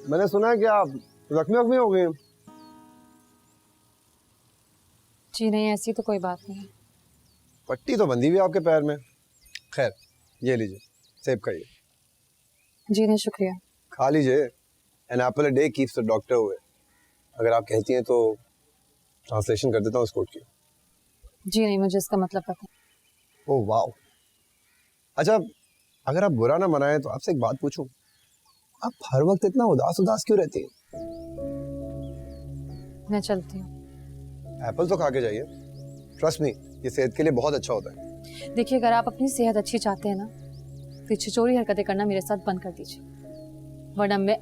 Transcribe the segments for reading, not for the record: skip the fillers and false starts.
मैंने सुना है कि आप जख्मी हो गए। जी नहीं, ऐसी तो कोई बात नहीं है। पट्टी तो बंधी हुई है आपके पैर में। खैर, ये लीजिए, सेब खाइए। जी नहीं, शुक्रिया। खा लीजिए। An apple a day keeps the doctor away. अगर आप कहती हैं तो ट्रांसलेशन कर देता हूँ इस कोट की। जी नहीं, मुझे इसका मतलब पता। Oh wow. अच्छा, अगर आप बुरा ना मनाएं तो आपसे एक बात पूछूं, आप हर वक्त इतना उदास उदास क्यों रहती हैं? मैं चलती हूँ। एप्पल तो खा के जाइए, ट्रस्ट मी, ये सेहत के लिए बहुत अच्छा होता है। देखिए, अगर आप अपनी सेहत अच्छी चाहते हैं ना तो छिचोरी हरकतें करना मेरे साथ बंद कर दीजिए, वरना मैं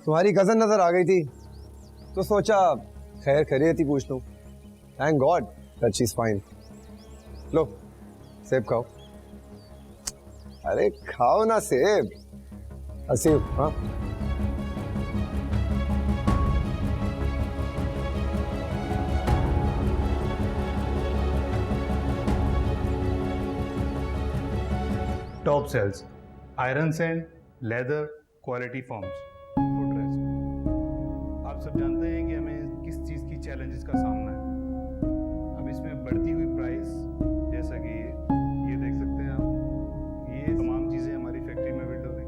तुम्हारी कजन नजर आ गई थी तो सोचा खैर खैरियत ही पूछ लूं। Thank God that she is fine. लो सेब खाओ। अरे खाओ ना सेब। सेब, हाँ। Top sales, iron sand, leather, quality forms, footrest. आप सब जानते हैं कि हमें किस चीज़ की चैलेंजेस का सामना है। अब इसमें बढ़ती हुई प्राइस, जैसा कि ये देख सकते हैं आप, ये तमाम चीज़ें हमारी फैक्ट्री में बिल्ड हो रही।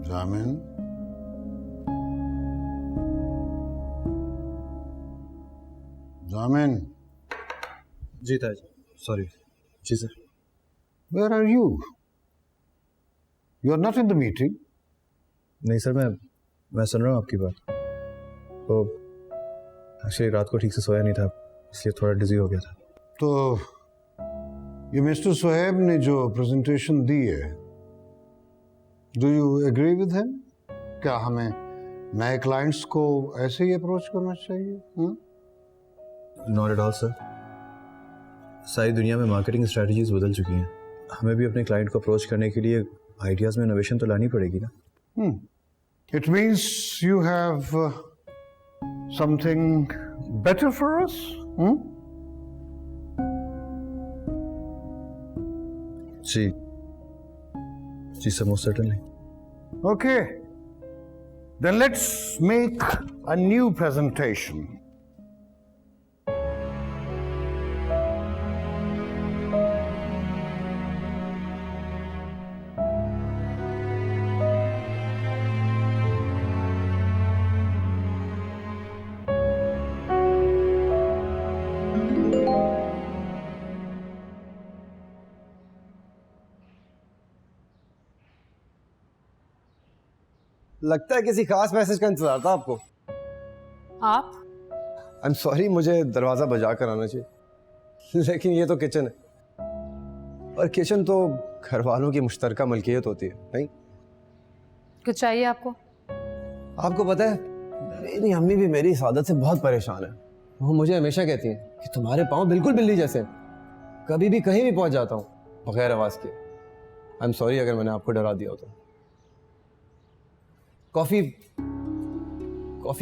जामिन, जामिन। जी ताज, सॉरी। जी sir. Where are you? You are not in the meeting. नहीं सर, मैं सुन रहा हूँ आपकी बात। तो एक्चुअली रात को ठीक से सोया नहीं था, इसलिए थोड़ा डिजी हो गया था। तो ये मिस्टर सोहेब ने जो प्रेजेंटेशन दी है, do you agree with him? क्या हमें नए क्लाइंट्स को ऐसे ही अप्रोच करना चाहिए? Not at all sir. सारी दुनिया में मार्केटिंग स्ट्रेटजीज बदल चुकी हैं। हमें भी अपने क्लाइंट को अप्रोच करने के लिए आइडियाज में इनोवेशन तो लानी पड़ेगी ना। It means you have something better for us? जी जी sir, most certainly. Okay. Then let's make a new presentation. लगता है किसी खास मैसेज का इंतजार था आपको। आप आई एम सॉरी, मुझे दरवाजा बजा कर आना चाहिए, लेकिन ये तो किचन है और किचन तो घर वालों की मुश्तरका मलकियत होती है, नहीं? कुछ चाहिए आपको? आपको पता है, मेरी अम्मी भी मेरी इस आदत से बहुत परेशान है। वो मुझे हमेशा कहती हैं कि तुम्हारे पाँव बिल्कुल बिल्ली जैसे हैं। कभी भी कहीं भी पहुंच जाता हूँ बगैर आवाज के। आई एम सॉरी अगर मैंने आपको डरा दिया हो तो। कॉफी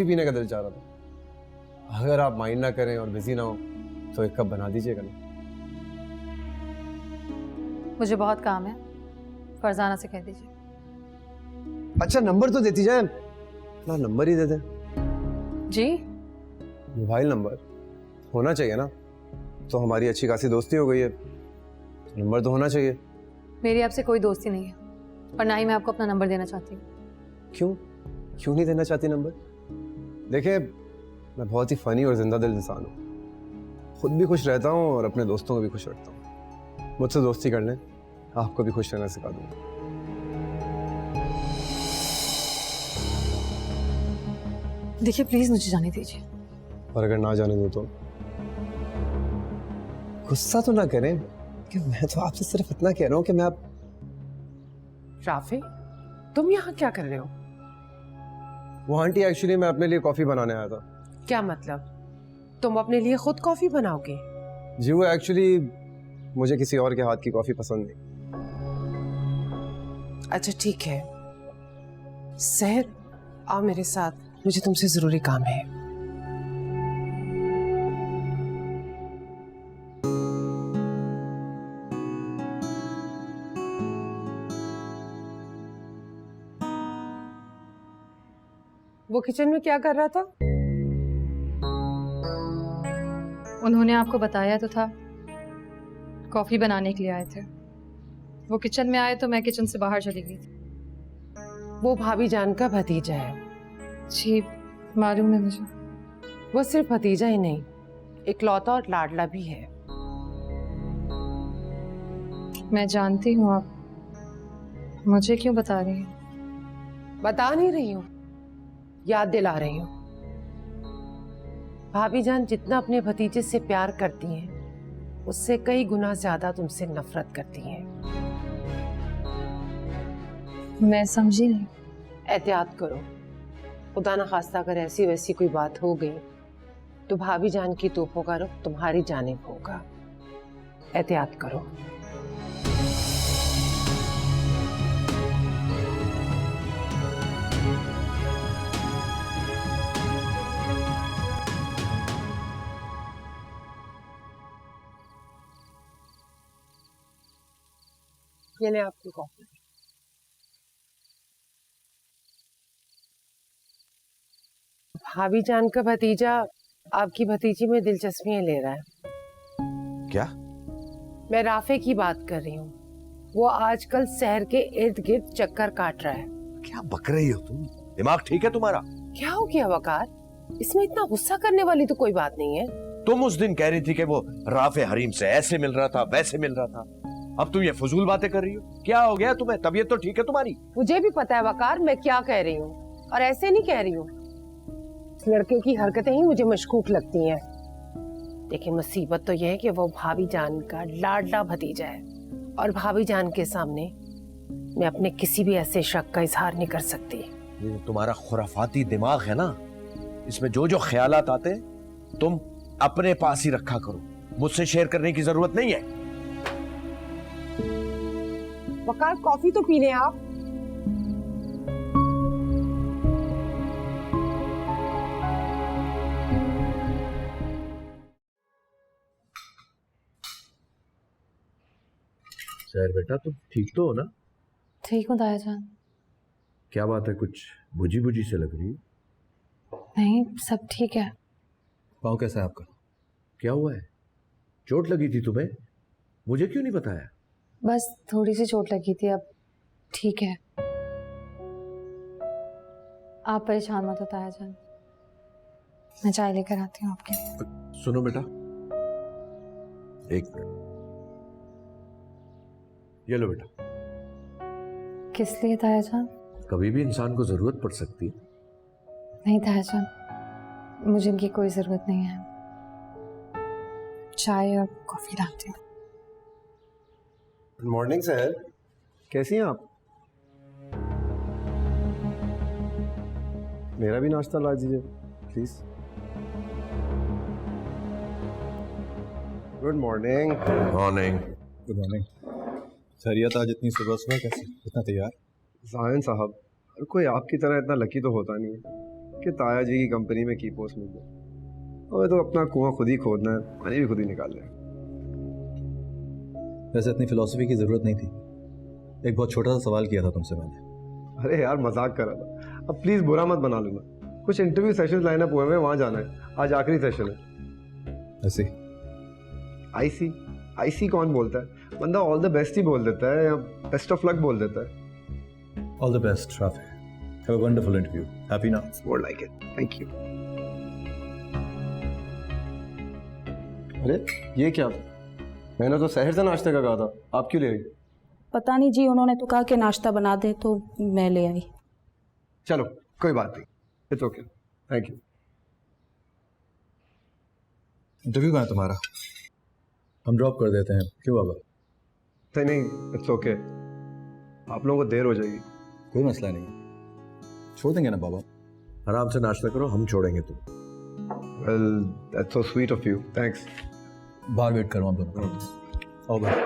पीने का दिल चाह रहा था। अगर आप माइंड ना करें और बिजी ना हो तो एक कप बना दीजिएगा ना। मुझे बहुत काम है, फरजाना से कह दीजिए। अच्छा, नंबर तो देती जाए। अपना नंबर ही दे दें। जी? मोबाइल नंबर होना चाहिए ना, तो हमारी अच्छी खासी दोस्ती हो गई है, नंबर तो होना चाहिए। मेरी आपसे कोई दोस्ती नहीं है और ना ही मैं आपको अपना नंबर देना चाहती हूँ। क्यों नहीं देना चाहती नंबर? देखिए, मैं बहुत ही फनी और जिंदा दिल इंसान हूँ। खुद भी खुश रहता हूँ और अपने दोस्तों को भी खुश रखता हूँ। मुझसे दोस्ती कर लें, आपको भी खुश रहना सिखा दूंगा। देखिए प्लीज मुझे जाने दीजिए। और अगर ना जाने दो तो गुस्सा तो ना करें कि मैं तो आपसे सिर्फ इतना कह रहा हूँ कि मैं आप। राफे, तुम यहाँ क्या कर रहे हो? वो आंटी, एक्चुअली मैं अपने लिए कॉफी बनाने आया था। क्या मतलब? तुम अपने लिए खुद कॉफी बनाओगे? जी, वो एक्चुअली मुझे किसी और के हाथ की कॉफी पसंद नहीं। अच्छा ठीक है, सहर आओ मेरे साथ, मुझे तुमसे जरूरी काम है। वो किचन में क्या कर रहा था? उन्होंने आपको बताया तो था, कॉफी बनाने के लिए आए थे। वो किचन में आए तो मैं किचन से बाहर चली गई थी। वो भाभी जान का भतीजा है। जी मालूम है मुझे। वो सिर्फ भतीजा ही नहीं, इकलौता और लाडला भी है। मैं जानती हूँ, आप मुझे क्यों बता रही हैं? बता नहीं रही हूँ, याद दिला रही हूँ। भाभी जान जितना अपने भतीजे से प्यार करती हैं, उससे कई गुना ज्यादा तुमसे नफरत करती हैं। मैं समझी नहीं। एहतियात करो, खुदा न खास्ता अगर ऐसी वैसी कोई बात हो गई तो भाभी जान की तोपों का रुख तुम्हारी जानिब होगा। एहतियात करो। ये ले आपकी कॉफी। भाभी जान का भतीजा आपकी भतीजी में दिलचस्पियां ले रहा है। क्या? मैं राफे की बात कर रही हूँ। वो आजकल शहर के इर्द गिर्द चक्कर काट रहा है। क्या बक रही हो तुम? दिमाग ठीक है तुम्हारा? क्या हो गया वकार? इसमें इतना गुस्सा करने वाली तो कोई बात नहीं है। तुम उस दिन कह रही थी कि वो राफे हरीम से ऐसे मिल रहा था, वैसे मिल रहा था। अब तुम ये फजूल बातें कर रही हो। क्या हो गया तुम्हें? तबीयत तो ठीक है तुम्हारी? मुझे भी पता है वकार मैं क्या कह रही हूँ, और ऐसे नहीं कह रही हूँ। इस लड़के की हरकतें ही मुझे मशकूक लगती हैं। लेकिन मुसीबत तो यह है कि वो भाभी जान का लाडला भतीजा है, और भाभी जान के सामने मैं अपने किसी भी ऐसे शक का इजहार नहीं कर सकती। ये तुम्हारा खुराफाती दिमाग है ना, इसमें जो जो ख्यालात आते हैं तुम अपने पास ही रखा करो, मुझसे शेयर करने की जरूरत नहीं है। वकार कॉफी तो पी लें आप। सर बेटा तुम ठीक तो हो ना? ठीक हूँ ताया जान। क्या बात है, कुछ बुझी बुझी से लग रही है। नहीं सब ठीक है। पाँव कैसा है आपका? क्या हुआ है? चोट लगी थी तुम्हें? मुझे क्यों नहीं बताया? बस थोड़ी सी चोट लगी थी, अब ठीक है। आप परेशान मत हो ताया जान, मैं चाय लेकर आती हूँ आपके लिए। सुनो बेटा, एक मिनट, ये लो बेटा। किस लिए ताया जान? कभी भी इंसान को जरूरत पड़ सकती है। नहीं ताया जान, मुझे इनकी कोई जरूरत नहीं है। चाय और कॉफी लाती हूँ। गुड मॉर्निंग सर, कैसी हैं आप? मेरा भी नाश्ता ला दीजिए please. Good morning. Morning. Good morning. खैरियत? आज इतनी सुबह सुबह कैसे, इतना तैयार? जाहिन साहब, हर कोई आपकी तरह इतना लकी तो होता नहीं है कि ताया जी की कंपनी में की पोस्ट मिल जाए। हमें तो अपना कुआं खुद ही खोदना है, पानी भी खुद ही निकालना है। वैसे इतनी फिलॉसफी की ज़रूरत नहीं थी। एक बहुत छोटा सा सवाल किया था तुमसे मैंने। अरे यार मजाक कर रहा था, अब प्लीज़ बुरा मत बना लेना। कुछ इंटरव्यू सेशन लाइनअप हुए हैं, वहाँ जाना है। आज आखिरी सेशन है। ऐसी आईसी आईसी कौन बोलता है? बंदा ऑल द बेस्ट ही बोल देता है या बेस्ट ऑफ लक बोल देता है। All the best Rafe, have a wonderful interview. Happy ना? More like it, thank you. अरे ये क्या? मैंने तो शहर से नाश्ते का कहा था, आप क्यों ले आई? पता नहीं जी, उन्होंने तो कहा कि नाश्ता बना दे तो मैं ले आई। चलो कोई बात नहीं, it's okay, thank you. Interview कहाँ है तुम्हारा? हम ड्रॉप कर देते हैं, क्यों बाबा? नहीं नहीं, इट्स ओके, आप लोगों को देर हो जाएगी। कोई मसला नहीं, छोड़ देंगे ना बाबा। आराम से नाश्ता करो, हम छोड़ेंगे तुम। Well that's so sweet of you, thanks. बाहर वेट करो आप दोनों। आओ बाहर।